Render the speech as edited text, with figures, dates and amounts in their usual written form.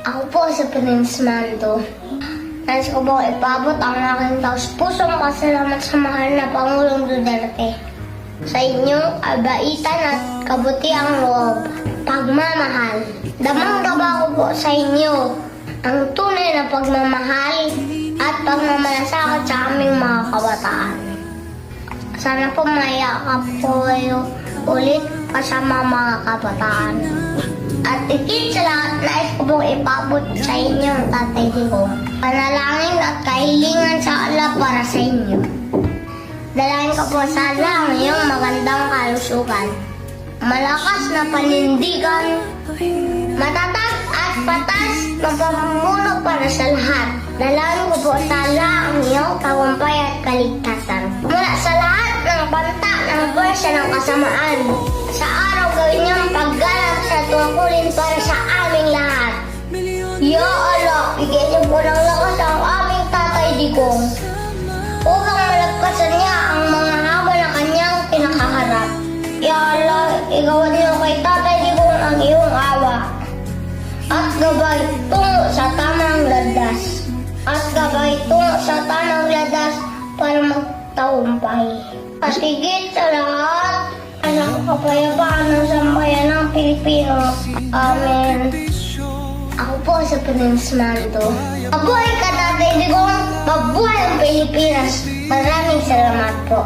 Ako po si Prince Mando. Nais ko po ipabot ang aking taus-pusong pasalamat sa mahal na Pangulong Duterte. Sa inyong kabaitan at kabutiang loob, pagmamahal. Damang-dama ko po sa inyo ang tunay na pagmamahal at pagmamalasakit sa aming mga kabataan. Sana po mayakap po kayo ulit kasama mga kabataan. At ikit sa lahat, nais ko pong ipabot sa inyo ang Tatay Digong. Panalangin at kahilingan sa Allah para sa inyo. Dalahin ko po sa Allah ang iyong magandang kalusugan. Malakas na panindigan, matatag at patas na pamumuno para sa lahat. Dalahin ko po sa Allah ang iyong tagumpay at kaligtasan. Mula sa lahat ng banta ng pwersa ng kasamaan, sa araw gawin niyong paggalak sa tungkulin para sa aming lahat. Ya Allah, bigyan niyo po ng lakas ang aming Tatay Digong upang malagpasan niya ang mga hamon na kanyang pinakaharap. Ya Allah, igawan niyo kay Tatay Digong ang iyong awa at gabay tungo sa tamang landas. Para magtagumpay. At higit sa lahat, ang kapayapaan ng sambayan ng Pilipino. Amen. Ako po si Prince Mando. Mabuhay ka, Tatay Digong! Mabuhay ang Pilipinas! Maraming salamat po.